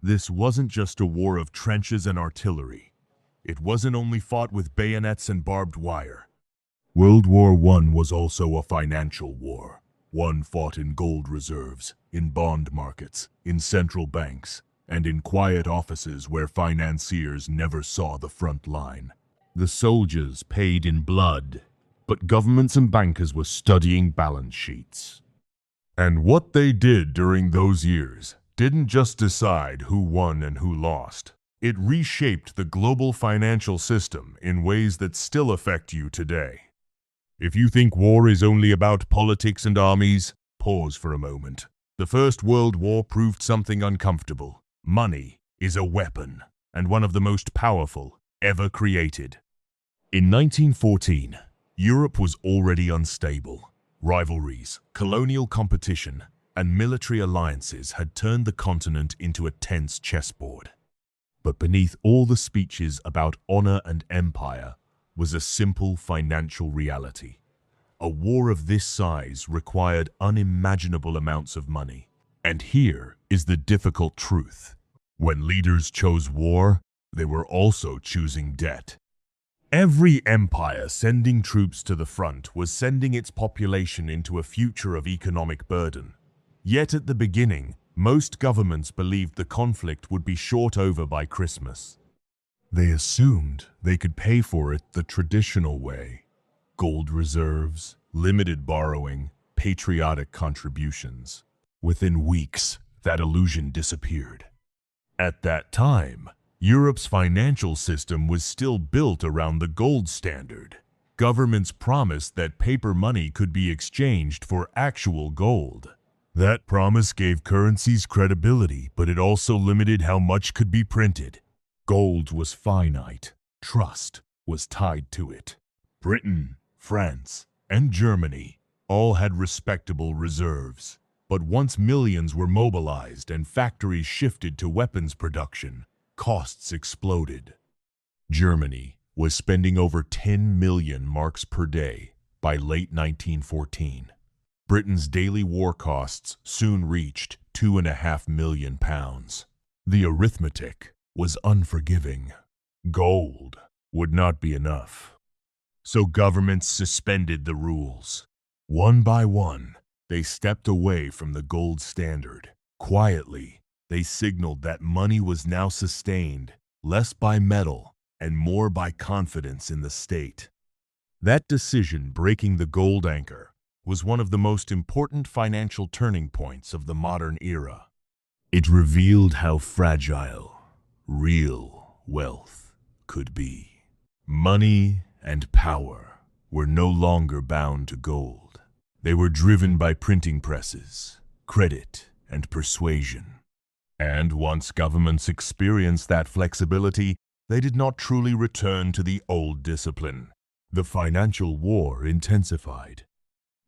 This wasn't just a war of trenches and artillery. It wasn't only fought with bayonets and barbed wire. World War I was also a financial war. One fought in gold reserves, in bond markets, in central banks, and in quiet offices where financiers never saw the front line. The soldiers paid in blood, but governments and bankers were studying balance sheets. And what they did during those years didn't just decide who won and who lost. It reshaped the global financial system in ways that still affect you today. If you think war is only about politics and armies, pause for a moment. The First World War proved something uncomfortable. Money is a weapon, and one of the most powerful ever created. In 1914, Europe was already unstable. Rivalries, colonial competition, and military alliances had turned the continent into a tense chessboard. But beneath all the speeches about honor and empire was a simple financial reality. A war of this size required unimaginable amounts of money. And here is the difficult truth. When leaders chose war, they were also choosing debt. Every empire sending troops to the front was sending its population into a future of economic burden. Yet at the beginning, most governments believed the conflict would be short over by Christmas. They assumed they could pay for it the traditional way: gold reserves, limited borrowing, patriotic contributions. Within weeks, that illusion disappeared. At that time, Europe's financial system was still built around the gold standard. Governments promised that paper money could be exchanged for actual gold. That promise gave currencies credibility, but it also limited how much could be printed. Gold was finite. Trust was tied to it. Britain, France, and Germany all had respectable reserves. But once millions were mobilized and factories shifted to weapons production, costs exploded. Germany was spending over 10 million marks per day by late 1914. Britain's daily war costs soon reached £2.5 million. The arithmetic was unforgiving. Gold would not be enough. So governments suspended the rules. One by one, they stepped away from the gold standard. Quietly, they signaled that money was now sustained less by metal and more by confidence in the state. That decision, breaking the gold anchor, was one of the most important financial turning points of the modern era. It revealed how fragile real wealth could be. Money and power were no longer bound to gold. They were driven by printing presses, credit, and persuasion. And once governments experienced that flexibility, they did not truly return to the old discipline. The financial war intensified.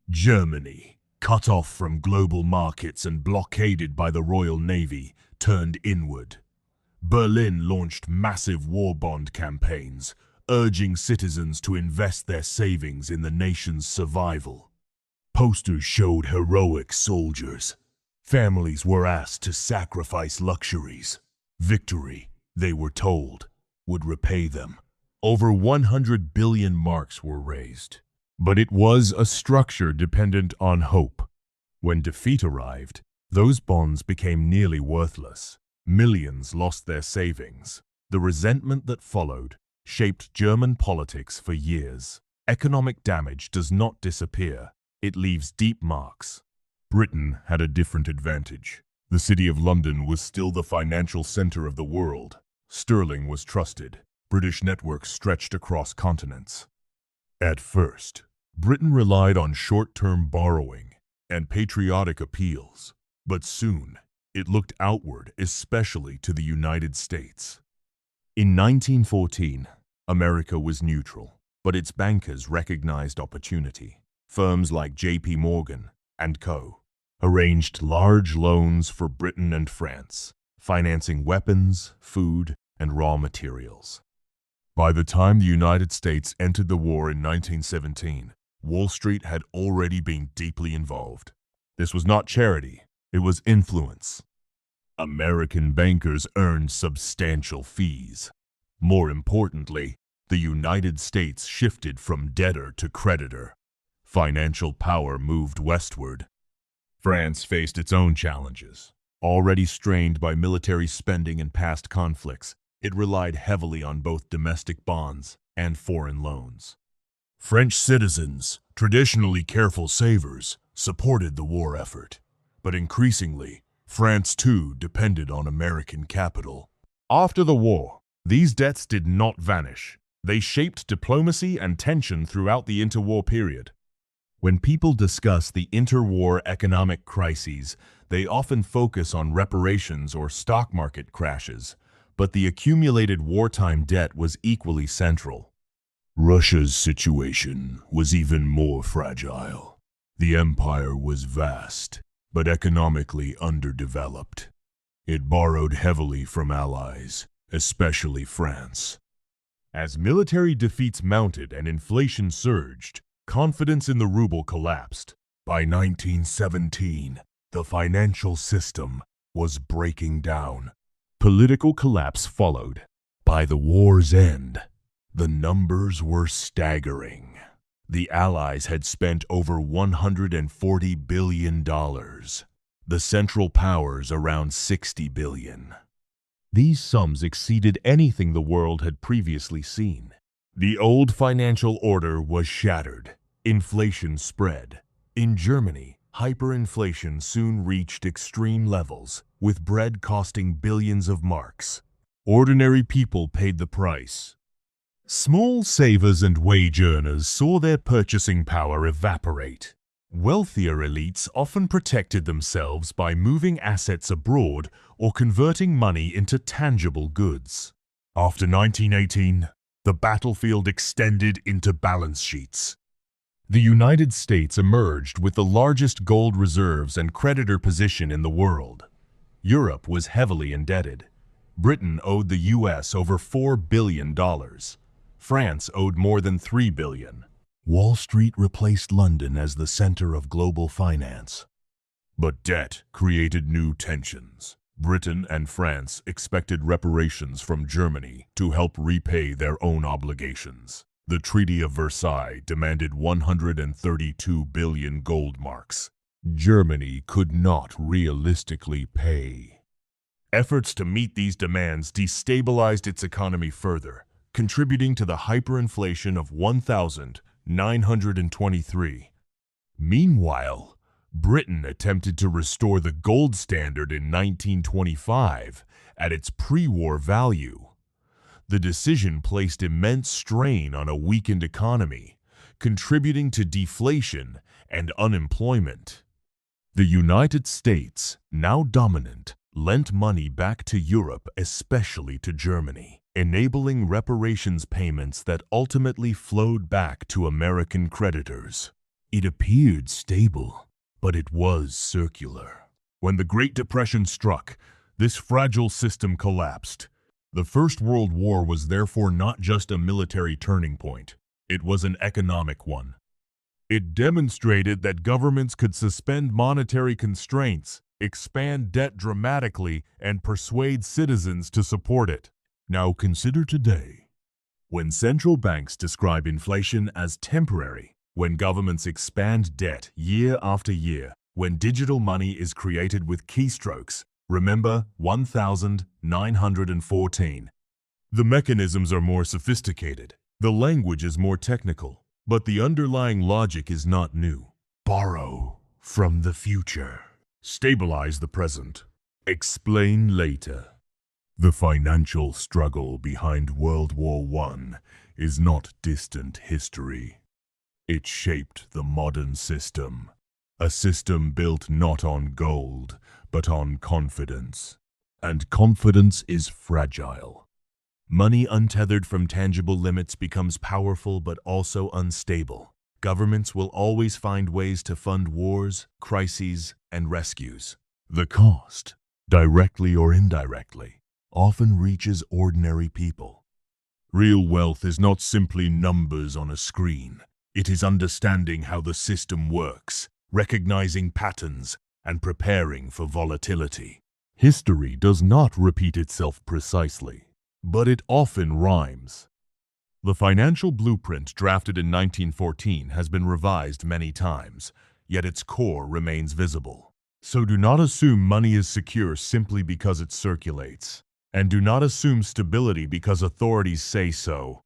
Germany, cut off from global markets and blockaded by the Royal Navy, turned inward. Berlin launched massive war bond campaigns, urging citizens to invest their savings in the nation's survival. Posters showed heroic soldiers. Families were asked to sacrifice luxuries. Victory, they were told, would repay them. Over 100 billion marks were raised. But it was a structure dependent on hope. When defeat arrived, those bonds became nearly worthless. Millions lost their savings. The resentment that followed shaped German politics for years. Economic damage does not disappear. It leaves deep marks. Britain had a different advantage. The City of London was still the financial center of the world. Sterling was trusted. British networks stretched across continents. At first, Britain relied on short-term borrowing and patriotic appeals, but soon it looked outward, especially to the United States. In 1914, America was neutral, but its bankers recognized opportunity. Firms like J.P. Morgan and Co. arranged large loans for Britain and France, financing weapons, food, and raw materials. By the time the United States entered the war in 1917, Wall Street had already been deeply involved. This was not charity, it was influence. American bankers earned substantial fees. More importantly, the United States shifted from debtor to creditor. Financial power moved westward. France faced its own challenges. Already strained by military spending and past conflicts, it relied heavily on both domestic bonds and foreign loans. French citizens, traditionally careful savers, supported the war effort. But increasingly, France too depended on American capital. After the war, these debts did not vanish. They shaped diplomacy and tension throughout the interwar period. When people discuss the interwar economic crises, they often focus on reparations or stock market crashes, but the accumulated wartime debt was equally central. Russia's situation was even more fragile. The empire was vast, but economically underdeveloped. It borrowed heavily from allies, especially France. As military defeats mounted and inflation surged, confidence in the ruble collapsed. By 1917, the financial system was breaking down. Political collapse followed. By the war's end, the numbers were staggering. The Allies had spent over $140 billion. The Central Powers around $60 billion. These sums exceeded anything the world had previously seen. The old financial order was shattered. Inflation spread. In Germany, hyperinflation soon reached extreme levels, with bread costing billions of marks. Ordinary people paid the price. Small savers and wage earners saw their purchasing power evaporate. Wealthier elites often protected themselves by moving assets abroad or converting money into tangible goods. After 1918, the battlefield extended into balance sheets. The United States emerged with the largest gold reserves and creditor position in the world. Europe was heavily indebted. Britain owed the U.S. over $4 billion. France owed more than $3 billion. Wall Street replaced London as the center of global finance. But debt created new tensions. Britain and France expected reparations from Germany to help repay their own obligations. The Treaty of Versailles demanded 132 billion gold marks. Germany could not realistically pay. Efforts to meet these demands destabilized its economy further, contributing to the hyperinflation of 1923. Meanwhile, Britain attempted to restore the gold standard in 1925 at its pre-war value. The decision placed immense strain on a weakened economy, contributing to deflation and unemployment. The United States, now dominant, lent money back to Europe, especially to Germany, enabling reparations payments that ultimately flowed back to American creditors. It appeared stable, but it was circular. When the Great Depression struck, this fragile system collapsed. The First World War was therefore not just a military turning point, it was an economic one. It demonstrated that governments could suspend monetary constraints, expand debt dramatically, and persuade citizens to support it. Now consider today. When central banks describe inflation as temporary, when governments expand debt year after year, when digital money is created with keystrokes, remember 1914. The mechanisms are more sophisticated, the language is more technical, but the underlying logic is not new. Borrow from the future. Stabilize the present. Explain later. The financial struggle behind World War I is not distant history. It shaped the modern system, a system built not on gold, but on confidence. And confidence is fragile. Money untethered from tangible limits becomes powerful but also unstable. Governments will always find ways to fund wars, crises, and rescues. The cost, directly or indirectly, often reaches ordinary people. Real wealth is not simply numbers on a screen. It is understanding how the system works, recognizing patterns, and preparing for volatility. History does not repeat itself precisely, but it often rhymes. The financial blueprint drafted in 1914 has been revised many times, yet its core remains visible. So do not assume money is secure simply because it circulates, and do not assume stability because authorities say so.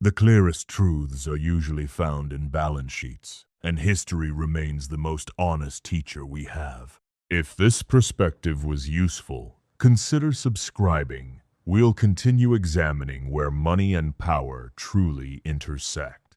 The clearest truths are usually found in balance sheets, and history remains the most honest teacher we have. If this perspective was useful, consider subscribing. We'll continue examining where money and power truly intersect.